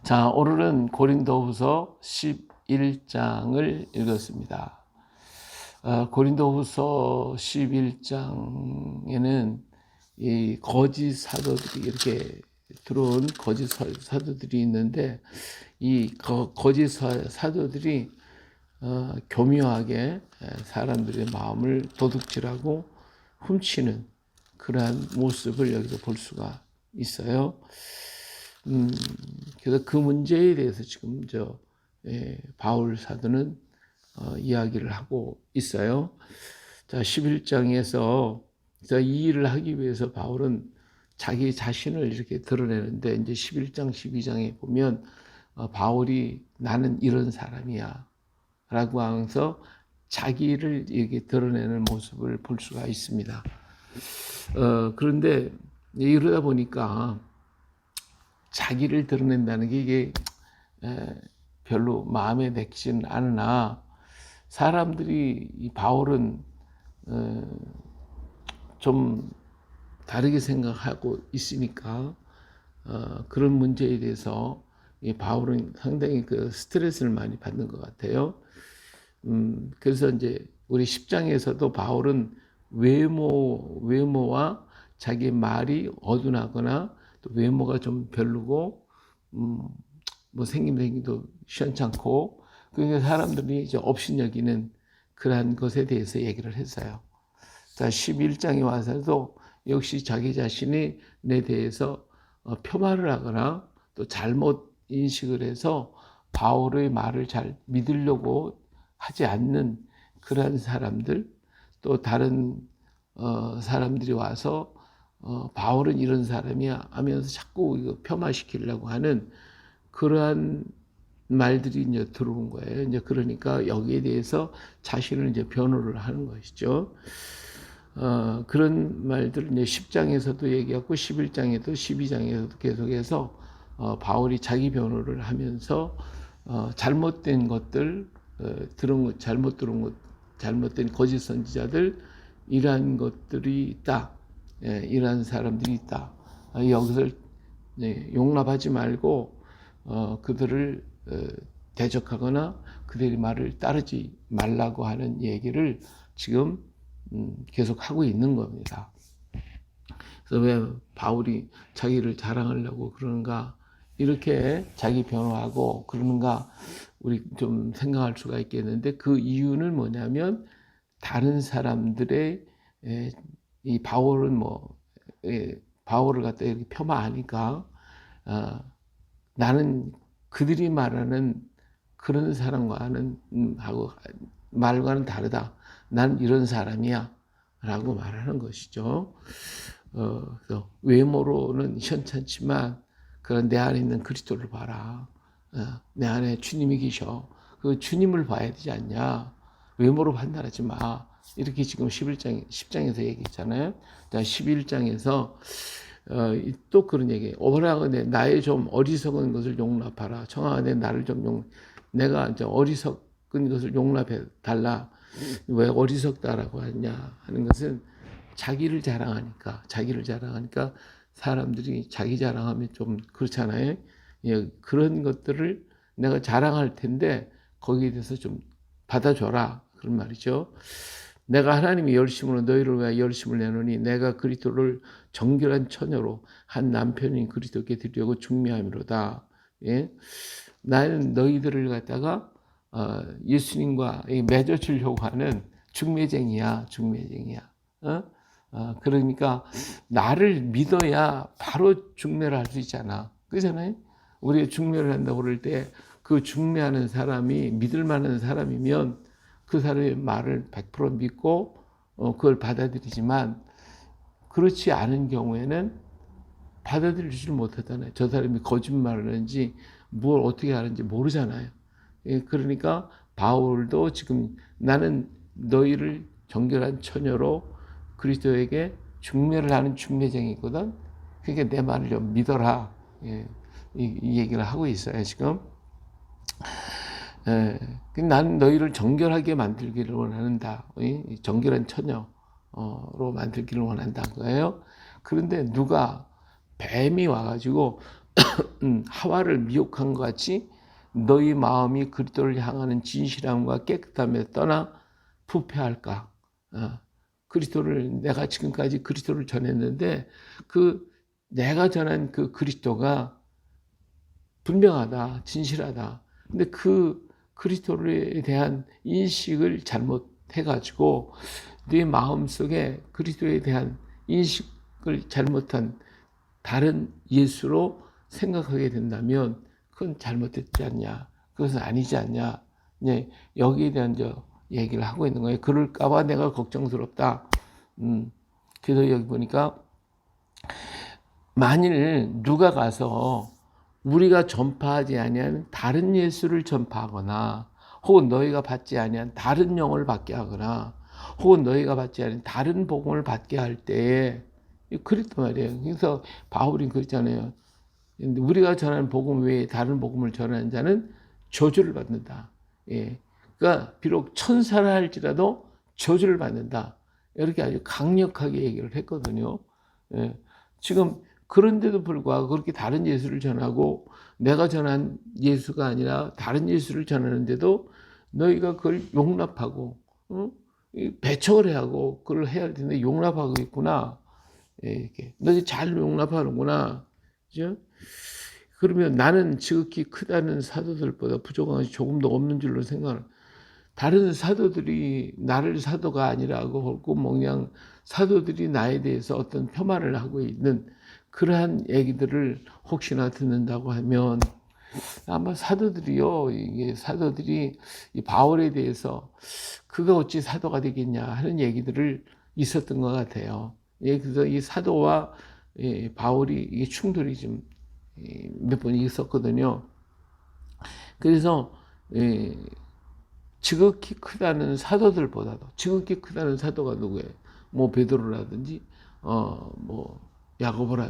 자, 오늘은 고린도후서 11장을 읽었습니다. 고린도후서 11장에는 이 거짓 사도들이 이렇게 들어온 거짓 사도들이 있는데, 이 거짓 사도들이 교묘하게 사람들의 마음을 도둑질하고 훔치는 그러한 모습을 여기서 볼 수가 있어요. 그래서 그 문제에 대해서 지금 바울 사도는 이야기를 하고 있어요. 자, 11장에서 이 일을 하기 위해서 바울은 자기 자신을 이렇게 드러내는데, 이제 11장, 12장에 보면 바울이 나는 이런 사람이야 라고 하면서 자기를 이렇게 드러내는 모습을 볼 수가 있습니다. 그런데 이러다 보니까 자기를 드러낸다는 게 이게 별로 마음에 내키지는 않으나, 사람들이 이 바울은 좀 다르게 생각하고 있으니까 그런 문제에 대해서 이 바울은 상당히 그 스트레스를 많이 받는 것 같아요. 그래서 이제 우리 10장에서도 바울은 외모와 자기 말이 어둔하거나 또 외모가 좀 별로고 뭐 생김도 시원찮고, 그러니까 사람들이 이제 업신여기는 그러한 것에 대해서 얘기를 했어요. 자, 11장에 와서도 역시 자기 자신이 내 대해서 폄하를 하거나 또 잘못 인식을 해서 바울의 말을 잘 믿으려고 하지 않는 그러한 사람들, 또 다른 사람들이 와서 바울은 이런 사람이야 하면서 자꾸 이거 폄하시키려고 하는 그러한 말들이 이제 들어온 거예요. 이제 그러니까 여기에 대해서 자신을 이제 변호를 하는 것이죠. 그런 말들을 이제 10장에서도 얘기하고 11장에도 12장에서도 계속해서 바울이 자기 변호를 하면서 잘못된 것들, 잘못 들은 것, 잘못된 거짓 선지자들, 이러한 것들이 있다. 이러한 사람들이 있다. 여기서 용납하지 말고 그들을 대적하거나 그들의 말을 따르지 말라고 하는 얘기를 지금 계속 하고 있는 겁니다. 그래서 왜 바울이 자기를 자랑하려고 그러는가, 이렇게 자기 변호하고 그러는가, 우리 좀 생각할 수가 있겠는데, 그 이유는 뭐냐면 다른 사람들의 이 바울은 바울을 갖다 이렇게 폄하하니까 나는 그들이 말하는 그런 사람과는 말과는 다르다. 난 이런 사람이야 라고 말하는 것이죠. 그래서 외모로는 현찮지만 그런 내 안에 있는 그리스도를 봐라. 내 안에 주님이 계셔. 그 주님을 봐야 되지 않냐. 외모로 판단하지 마. 이렇게 지금 10장에서 얘기했잖아요. 11장에서 또 그런 얘기. 오라가네 나의 좀 어리석은 것을 용납하라. 청하가네 나를 좀 내가 이제 어리석은 것을 용납해 달라. 왜 어리석다라고 하냐 하는 것은 자기를 자랑하니까 사람들이 자기 자랑하면 좀 그렇잖아요. 예, 그런 것들을 내가 자랑할 텐데 거기에 대해서 좀 받아줘라, 그런 말이죠. 내가 하나님의 열심으로 너희를 위하여 열심을 내노니 내가 그리스도를 정결한 처녀로 한 남편인 그리스도께 드리려고 중매함이로다. 예? 나는 너희들을 갖다가 예수님과 맺어주려고 하는 중매쟁이야. 그러니까 나를 믿어야 바로 중매를 할 수 있잖아. 그렇잖아요. 우리가 중매를 한다고 그럴 때 그 중매하는 사람이 믿을 만한 사람이면 그 사람의 말을 100% 믿고 그걸 받아들이지만, 그렇지 않은 경우에는 받아들이지 못하잖아요. 저 사람이 거짓말을 하는지 뭘 어떻게 하는지 모르잖아요. 그러니까 바울도 지금 나는 너희를 정결한 처녀로 그리스도에게 중매를 하는 중매쟁이거든. 그러니까 내 말을 좀 믿어라. 이 얘기를 하고 있어요, 지금. 나는 너희를 정결하게 만들기를 원한다. 정결한 처녀로 만들기를 원한다는 거예요. 그런데 누가 뱀이 와가지고 하와를 미혹한 것 같이 너희 마음이 그리스도를 향하는 진실함과 깨끗함에 떠나 부패할까? 그리스도를 내가 지금까지 그리스도를 전했는데 그 내가 전한 그 그리스도가 분명하다, 진실하다. 근데 그 그리스도에 대한 인식을 잘못해가지고 네 마음속에 그리스도에 대한 인식을 잘못한 다른 예수로 생각하게 된다면 그건 잘못됐지 않냐, 그것은 아니지 않냐. 네, 여기에 대한 얘기를 하고 있는 거예요. 그럴까봐 내가 걱정스럽다. 그래서 여기 보니까 만일 누가 가서 우리가 전파하지 아니한 다른 예수를 전파하거나 혹은 너희가 받지 아니한 다른 영을 받게 하거나 혹은 너희가 받지 않은 다른 복음을 받게 할 때에 그랬단 말이에요. 그래서 바울이 그랬잖아요. 우리가 전하는 복음 외에 다른 복음을 전하는 자는 저주를 받는다. 예. 그러니까 비록 천사라 할지라도 저주를 받는다. 이렇게 아주 강력하게 얘기를 했거든요. 예. 지금 그런데도 불구하고 그렇게 다른 예수를 전하고 내가 전한 예수가 아니라 다른 예수를 전하는데도 너희가 그걸 용납하고 배척을 해야 하고 그걸 해야 할 텐데 용납하고 있구나. 예, 이렇게 너희 잘 용납하는구나. 그죠? 그러면 나는 지극히 크다는 사도들보다 부족한 것이 조금도 없는 줄로 생각을. 다른 사도들이 나를 사도가 아니라고 하고 그냥 사도들이 나에 대해서 어떤 폄하를 하고 있는 그러한 얘기들을 혹시나 듣는다고 하면 아마 사도들이요, 이게 사도들이 이 바울에 대해서 그가 어찌 사도가 되겠냐 하는 얘기들을 있었던 것 같아요. 예, 그래서 이 사도와 바울이 이게 충돌이 좀 몇 번 있었거든요. 그래서 지극히 크다는 사도들보다도 지극히 크다는 사도가 누구예요? 뭐 베드로라든지 뭐 야고보라,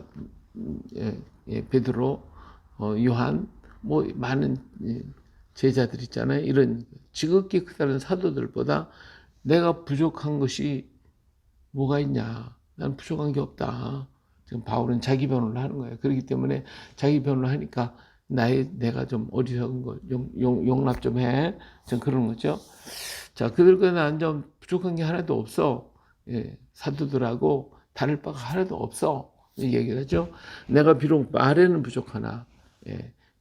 베드로, 요한, 뭐 많은 제자들 있잖아요. 이런 지극히 크다는 사도들보다 내가 부족한 것이 뭐가 있냐? 난 부족한 게 없다. 지금 바울은 자기 변호를 하는 거예요. 그렇기 때문에 자기 변호를 하니까 내가 좀 어리석은 거 용납 좀 해. 좀 그런 거죠. 자, 그들과 난 좀 부족한 게 하나도 없어. 예, 사도들하고 다를 바가 하나도 없어. 얘기를 하죠. 내가 비록 말에는 부족하나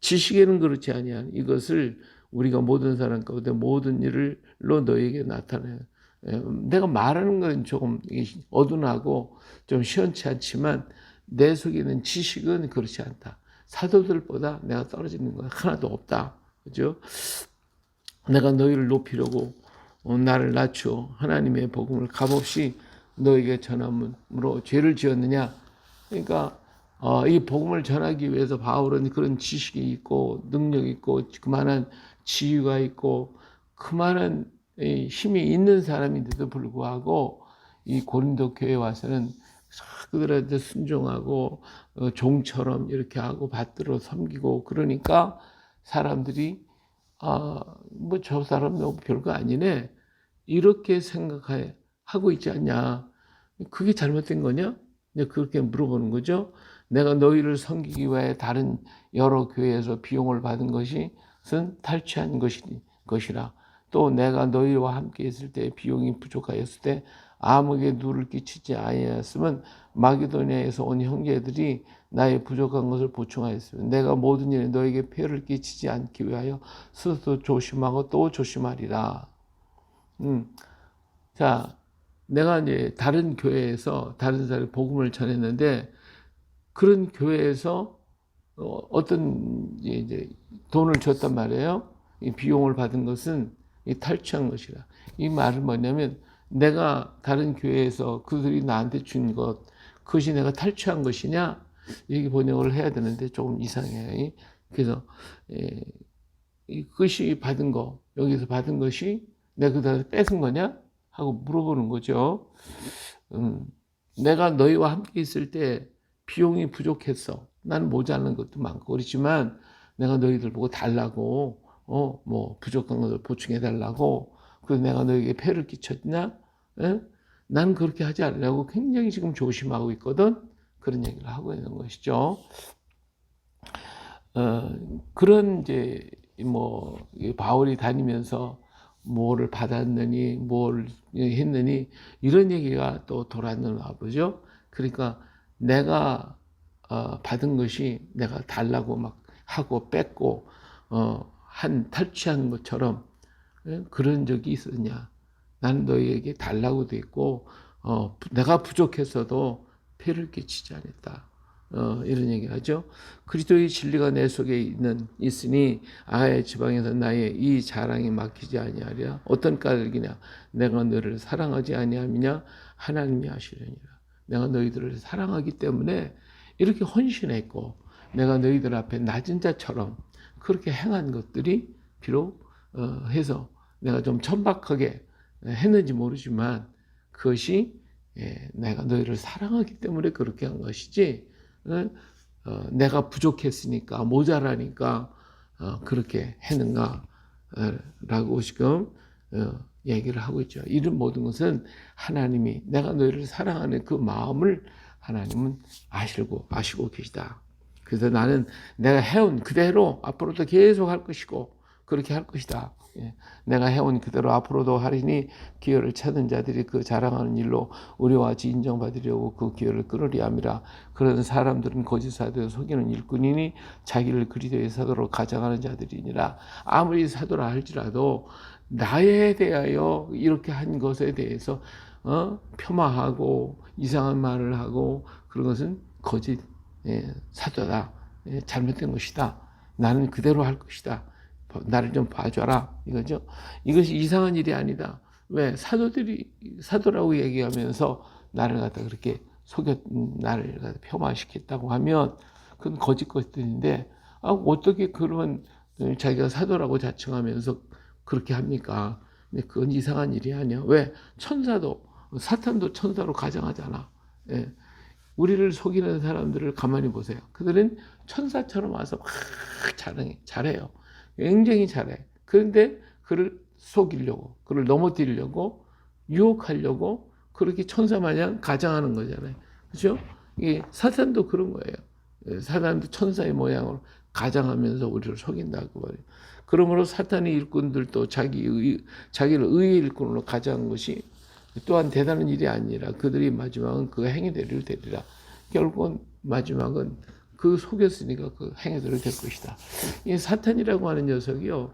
지식에는 그렇지 아니한 이것을 우리가 모든 사람 가운데 모든 일로 너에게 나타내. 내가 말하는 건 조금 어둔하고 좀 시원치 않지만 내 속에 있는 지식은 그렇지 않다. 사도들보다 내가 떨어지는 건 하나도 없다. 그죠? 내가 너희를 높이려고 나를 낮추어 하나님의 복음을 값없이 너에게 전함으로 죄를 지었느냐? 그러니까 이 복음을 전하기 위해서 바울은 그런 지식이 있고 능력이 있고 그만한 지위가 있고 그만한 힘이 있는 사람인데도 불구하고 이 고린도 교회에 와서는 그들한테 순종하고 종처럼 이렇게 하고 받들어 섬기고 그러니까 사람들이 뭐 저 사람 너무 별거 아니네 이렇게 생각하고 있지 않냐. 그게 잘못된 거냐? 그렇게 물어보는 거죠. 내가 너희를 섬기기 위해 다른 여러 교회에서 비용을 받은 것은 탈취한 것이라. 또 내가 너희와 함께 있을 때 비용이 부족하였을 때 아무에게 누를 끼치지 아니하였으면 마게도니아에서 온 형제들이 나의 부족한 것을 보충하였으면 내가 모든 일에 너에게 폐를 끼치지 않기 위하여 스스로 조심하고 또 조심하리라. 자, 내가 이제 다른 교회에서 다른 사람이 복음을 전했는데 그런 교회에서 어떤 이제 돈을 줬단 말이에요. 이 비용을 받은 것은 탈취한 것이라. 이 말은 뭐냐면 내가 다른 교회에서 그들이 나한테 준 것, 그것이 내가 탈취한 것이냐? 이렇게 번역을 해야 되는데 조금 이상해요. 그래서 그것이 받은 거, 여기서 받은 것이 내가 그다음에 뺏은 거냐? 하고 물어보는 거죠. 내가 너희와 함께 있을 때 비용이 부족했어. 나는 모자라는 것도 많고 그렇지만 내가 너희들 보고 달라고 뭐 부족한 것을 보충해 달라고 그래서 내가 너희에게 폐를 끼쳤냐? 나는 그렇게 하지 않으려고 굉장히 지금 조심하고 있거든. 그런 얘기를 하고 있는 것이죠. 그런 이제 이 바울이 다니면서 뭐를 받았느니 뭘 했느니 이런 얘기가 또 돌았나 보죠. 그러니까 내가 받은 것이 내가 달라고 막 하고 뺏고 탈취한 것처럼 그런 적이 있었냐. 나는 너희에게 달라고 돼 있고 내가 부족했어도 폐를 끼치지 않았다. 이런 얘기하죠. 그리스도의 진리가 내 속에 있으니 아의 지방에서 나의 이 자랑이 막히지 아니하리라. 어떤 까닭이냐? 내가 너를 사랑하지 아니함이냐? 하나님이 하시려니라. 내가 너희들을 사랑하기 때문에 이렇게 헌신했고 내가 너희들 앞에 낮은 자처럼 그렇게 행한 것들이 비록 해서 내가 좀 천박하게 했는지 모르지만 그것이 내가 너희를 사랑하기 때문에 그렇게 한 것이지 내가 부족했으니까 모자라니까 그렇게 했는가 라고 지금 얘기를 하고 있죠. 이런 모든 것은 하나님이 내가 너희를 사랑하는 그 마음을 하나님은 아시고 계시다. 그래서 나는 내가 해온 그대로 앞으로도 계속 할 것이고 그렇게 할 것이다. 내가 해온 그대로 앞으로도 하리니 기회를 찾는 자들이 그 자랑하는 일로 우리와 같이 인정받으려고 그 기회를 끊으리 함이라. 그런 사람들은 거짓 사도를 속이는 일꾼이니 자기를 그리스도의 사도로 가장하는 자들이니라. 아무리 사도라 할지라도 나에 대하여 이렇게 한 것에 대해서 폄하하고 이상한 말을 하고 그런 것은 거짓 사도다. 잘못된 것이다. 나는 그대로 할 것이다. 나를 좀 봐줘라. 이거죠. 이것이 이상한 일이 아니다. 왜? 사도라고 얘기하면서 나를 갖다 그렇게 나를 갖다 폄하시켰다고 하면 그건 거짓 것들인데, 어떻게 그런 자기가 사도라고 자칭하면서 그렇게 합니까? 근데 그건 이상한 일이 아니야. 왜? 사탄도 천사로 가장하잖아. 예. 우리를 속이는 사람들을 가만히 보세요. 그들은 천사처럼 와서 막 잘해요. 굉장히 잘해. 그런데 그를 속이려고, 그를 넘어뜨리려고, 유혹하려고 그렇게 천사 마냥 가장하는 거잖아요. 그렇죠? 이게 사탄도 그런 거예요. 사탄도 천사의 모양으로 가장하면서 우리를 속인다고 말해요. 그러므로 사탄의 일꾼들도 자기를 의의 일꾼으로 가장한 것이 또한 대단한 일이 아니라 그들이 마지막은 그 행위대로를 되리라. 결국은 마지막은 그 속였으니까 그 행위대로 될 것이다. 이 사탄이라고 하는 녀석이요,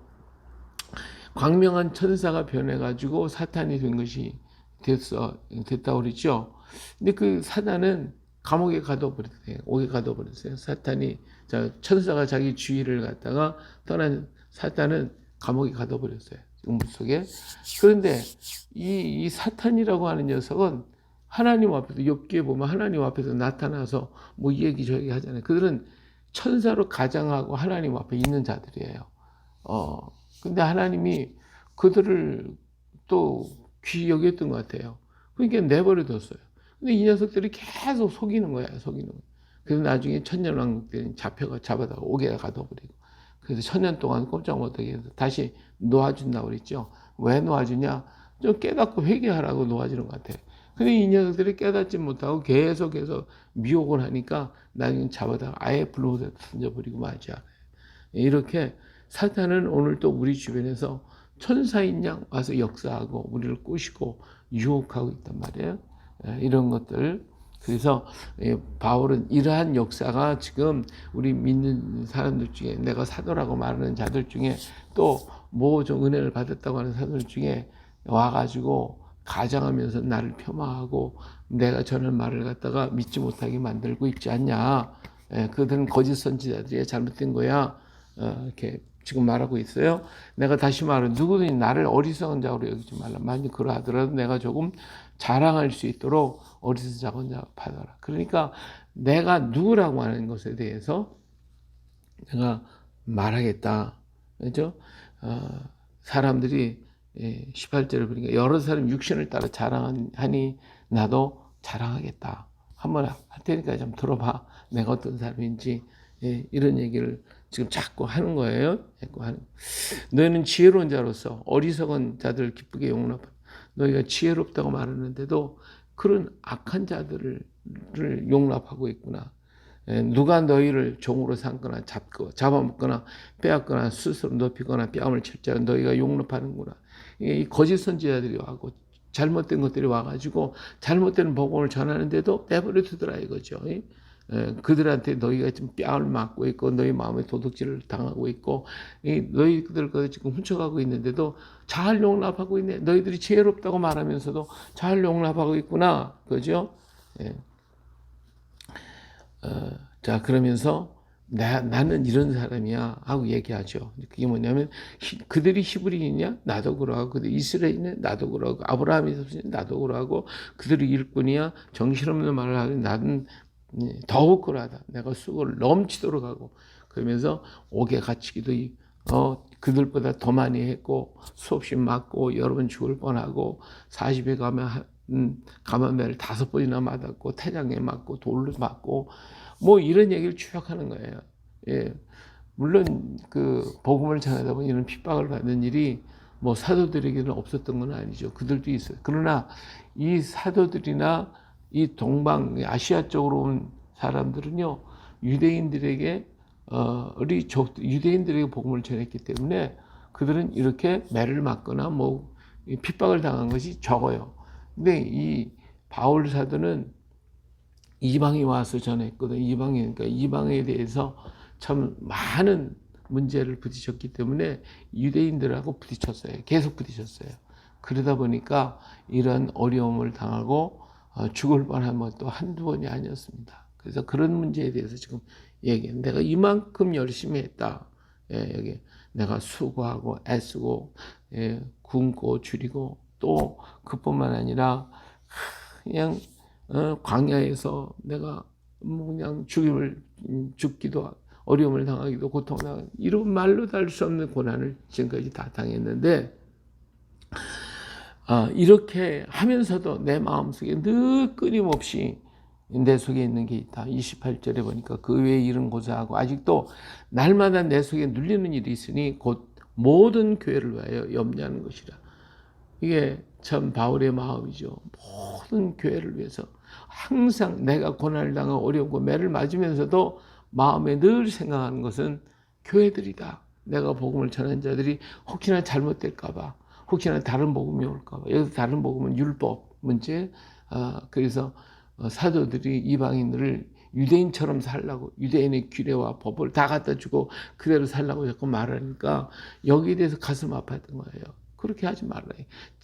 광명한 천사가 변해가지고 사탄이 된 것이 됐다고 그랬죠. 근데 그 사탄은 감옥에 가둬버렸어요. 옥에 가둬버렸어요. 천사가 자기 주의를 갖다가 떠난 사탄은 감옥에 가둬버렸어요. 우물 속에. 그런데 이 사탄이라고 하는 녀석은 하나님 앞에서, 욥기에 보면 하나님 앞에서 나타나서 뭐 이 얘기 저 얘기 하잖아요. 그들은 천사로 가장하고 하나님 앞에 있는 자들이에요. 근데 하나님이 그들을 또 귀히 여겼던 것 같아요. 그러니까 내버려뒀어요. 근데 이 녀석들이 계속 속이는 거야. 그래서 나중에 천년왕국 때는 잡아다가 옥에 가둬버리고. 그래서 천년 동안 꼼짝 못하게 해서 다시 놓아준다고 그랬죠. 왜 놓아주냐? 좀 깨닫고 회개하라고 놓아주는 것 같아요. 근데 이 녀석들이 깨닫지 못하고 계속해서 미혹을 하니까 나중에 잡아다가 아예 불로에 던져버리고 마지 않아요. 이렇게 사탄은 오늘 또 우리 주변에서 천사인 양 와서 역사하고 우리를 꼬시고 유혹하고 있단 말이에요. 이런 것들. 그래서 바울은 이러한 역사가 지금 우리 믿는 사람들 중에, 내가 사도라고 말하는 자들 중에 또 뭐 좀 은혜를 받았다고 하는 사람들 중에 와가지고 가장하면서 나를 폄하하고 내가 전할 말을 갖다가 믿지 못하게 만들고 있지 않냐. 그들은 거짓 선지자들이 잘못된 거야. 이렇게 지금 말하고 있어요. 내가 다시 말해, 누구든지 나를 어리석은 자로 여기지 말라. 만약 그러하더라도 내가 조금 자랑할 수 있도록 어리석은 자 받아라. 그러니까 내가 누구라고 하는 것에 대해서 내가 말하겠다. 그죠? 사람들이 18절을 보니까 여러 사람 육신을 따라 자랑하니 나도 자랑하겠다. 한번 할 테니까 좀 들어봐. 내가 어떤 사람인지. 이런 얘기를 지금 자꾸 하는 거예요. 너희는 지혜로운 자로서 어리석은 자들을 기쁘게 용납하라. 너희가 지혜롭다고 말하는데도 그런 악한 자들을 용납하고 있구나. 누가 너희를 종으로 삼거나 잡아먹거나 빼앗거나 스스로 높이거나 뺨을 칠자는 너희가 용납하는구나. 이 거짓 선지자들이 와고 잘못된 것들이 와가지고 잘못된 복음을 전하는데도 내버려 두더라 이거죠. 그들한테 너희가 지금 뺨을 맞고 있고 너희 마음에 도둑질을 당하고 있고 너희들 거 지금 훔쳐가고 있는데도 잘 용납하고 있네. 너희들이 지혜롭다고 말하면서도 잘 용납하고 있구나. 그죠? 자, 그러면서 나는 이런 사람이야 하고 얘기하죠. 그게 뭐냐면 그들이 히브리인이냐? 나도 그러하고 그들이 이스라엘이냐? 나도 그러하고 아브라함이 나도 그러하고 그들이 일꾼이야? 정신없는 말을 하는 나는 더욱 그러하다. 내가 수고를 넘치도록 하고 그러면서 옥에 갇히기도 그들보다 더 많이 했고 수없이 맞고 여러 번 죽을 뻔하고 40에 가면 가마매를 5번이나 맞았고 태장에 맞고 돌로 맞고 뭐 이런 얘기를 추적하는 거예요. 예. 물론 그 복음을 전하다 보니 이런 핍박을 받는 일이 뭐 사도들에게는 없었던 건 아니죠. 그들도 있어요. 그러나 이 사도들이나 이 동방 아시아 쪽으로 온 사람들은요 유대인들에게 유대인들에게 복음을 전했기 때문에 그들은 이렇게 매를 맞거나 뭐 핍박을 당한 것이 적어요. 근데 이 바울 사도는 이방이 와서 전했거든. 그러니까 이방에 대해서 참 많은 문제를 부딪혔기 때문에 유대인들하고 부딪혔어요. 계속 부딪혔어요. 그러다 보니까 이런 어려움을 당하고 죽을 뻔한 것도 한두 번이 아니었습니다. 그래서 그런 문제에 대해서 지금 얘기해. 내가 이만큼 열심히 했다. 여기 내가 수고하고 애쓰고 굶고 줄이고 또 그뿐만 아니라 그냥 광야에서 내가 그냥 죽기도 어려움을 당하기도 고통을 당하기도 이런 말로 다 할 수 없는 고난을 지금까지 다 당했는데 이렇게 하면서도 내 마음속에 늘 끊임없이 내 속에 있는 게 있다. 28절에 보니까 그 외에 일은 고사하고 아직도 날마다 내 속에 눌리는 일이 있으니 곧 모든 교회를 위하여 염려하는 것이라. 이게 참 바울의 마음이죠. 모든 교회를 위해서 항상 내가 고난을 당하고 어려움과 매를 맞으면서도 마음에 늘 생각하는 것은 교회들이다. 내가 복음을 전한 자들이 혹시나 잘못될까 봐, 혹시나 다른 복음이 올까 봐. 여기서 다른 복음은 율법 문제. 그래서 사도들이 이방인들을 유대인처럼 살라고 유대인의 규례와 법을 다 갖다 주고 그대로 살라고 자꾸 말하니까 여기에 대해서 가슴 아팠던 거예요. 그렇게 하지 말라.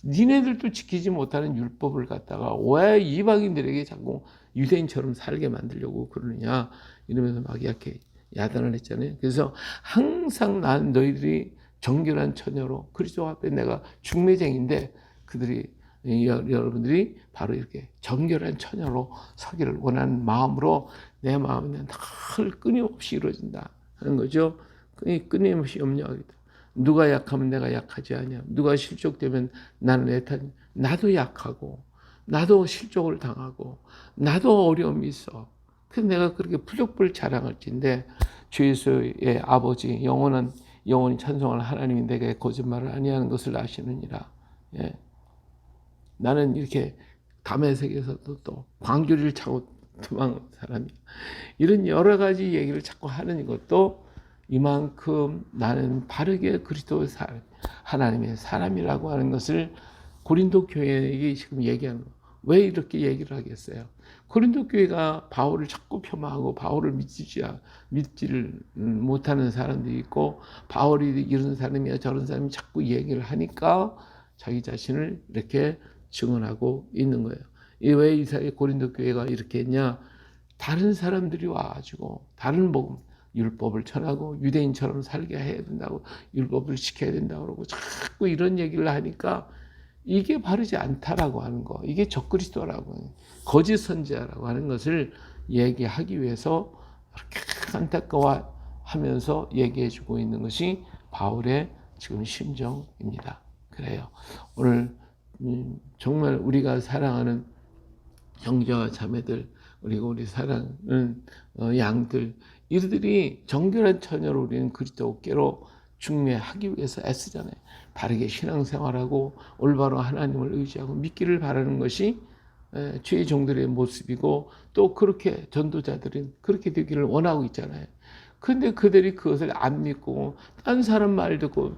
니네들도 지키지 못하는 율법을 갖다가 왜 이방인들에게 자꾸 유대인처럼 살게 만들려고 그러느냐 이러면서 막 이렇게 야단을 했잖아요. 그래서 항상 난 너희들이 정결한 처녀로 그리스도 앞에 내가 중매쟁인데 그들이 여러분들이 바로 이렇게 정결한 처녀로 서기를 원하는 마음으로 내 마음에는 늘 끊임없이 이루어진다 하는 거죠. 끊임없이 염려하겠다. 누가 약하면 내가 약하지 않냐. 누가 실족되면 나는 애타냐. 나도 약하고 나도 실족을 당하고 나도 어려움이 있어. 그래서 내가 그렇게 부족불 자랑할진데 주 예수의 아버지 영원히 찬송할 하나님이 내게 거짓말을 아니하는 것을 아시느니라. 예. 나는 이렇게 담에색에서도 또 광주리를 차고 도망온 사람이야. 이런 여러 가지 얘기를 자꾸 하는 것도 이만큼 나는 바르게 그리스도의 하나님의 사람이라고 하는 것을 고린도 교회에게 지금 얘기하는 거예요. 왜 이렇게 얘기를 하겠어요? 고린도 교회가 바울을 자꾸 폄하하고 바울을 믿지를 못하는 사람들이 있고 바울이 이런 사람이야 저런 사람이 자꾸 얘기를 하니까 자기 자신을 이렇게 증언하고 있는 거예요. 왜 이 고린도 교회가 이렇게 했냐? 다른 사람들이 와가지고 다른 복음 율법을 전하고 유대인처럼 살게 해야 된다고 율법을 지켜야 된다고 그러고 자꾸 이런 얘기를 하니까 이게 바르지 않다라고 하는 거, 이게 적그리스도라고 거짓 선지자라고 하는 것을 얘기하기 위해서 그렇게 안타까워하면서 얘기해주고 있는 것이 바울의 지금 심정입니다. 그래요. 오늘 정말 우리가 사랑하는 형제와 자매들 그리고 우리 사랑하는 양들 이들이 정결한 처녀로 우리는 그리스도께로 중매하기 위해서 애쓰잖아요. 바르게 신앙생활하고 올바로 하나님을 의지하고 믿기를 바라는 것이 주의 종들의 모습이고 또 그렇게 전도자들은 그렇게 되기를 원하고 있잖아요. 근데 그들이 그것을 안 믿고 딴 사람 말 듣고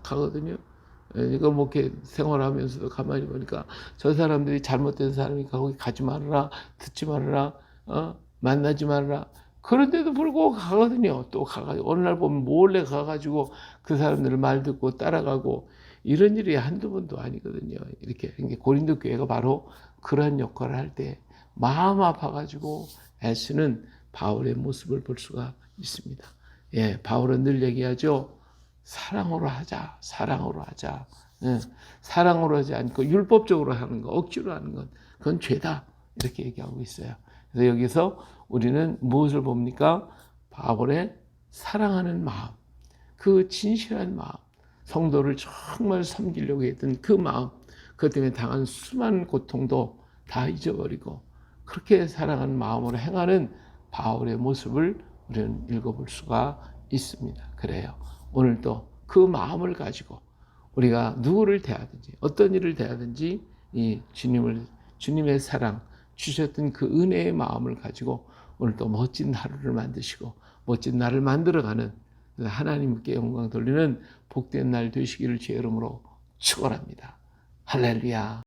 가거든요. 이거 뭐 이렇게 생활하면서도 가만히 보니까 저 사람들이 잘못된 사람이니까 거기 가지 말아라, 듣지 말아라, 만나지 말아라. 그런데도 불구하고 가거든요. 또 가가지고 어느 날 보면 몰래 가가지고 그 사람들을 말 듣고 따라가고 이런 일이 한두 번도 아니거든요. 이렇게 고린도 교회가 바로 그런 역할을 할 때 마음 아파가지고 애쓰는 바울의 모습을 볼 수가 있습니다. 예, 바울은 늘 얘기하죠. 사랑으로 하자, 사랑으로 하자. 예, 사랑으로 하지 않고 율법적으로 하는 거, 억지로 하는 건 그건 죄다. 이렇게 얘기하고 있어요. 그래서 여기서 우리는 무엇을 봅니까? 바울의 사랑하는 마음, 그 진실한 마음, 성도를 정말 섬기려고 했던 그 마음, 그것 때문에 당한 수많은 고통도 다 잊어버리고 그렇게 사랑하는 마음으로 행하는 바울의 모습을 우리는 읽어볼 수가 있습니다. 그래요. 오늘도 그 마음을 가지고 우리가 누구를 대하든지 어떤 일을 대하든지 이 주님의 사랑 주셨던 그 은혜의 마음을 가지고 오늘도 멋진 하루를 만드시고 멋진 날을 만들어가는 하나님께 영광 돌리는 복된 날 되시기를 주의 이름으로 축원합니다. 할렐루야.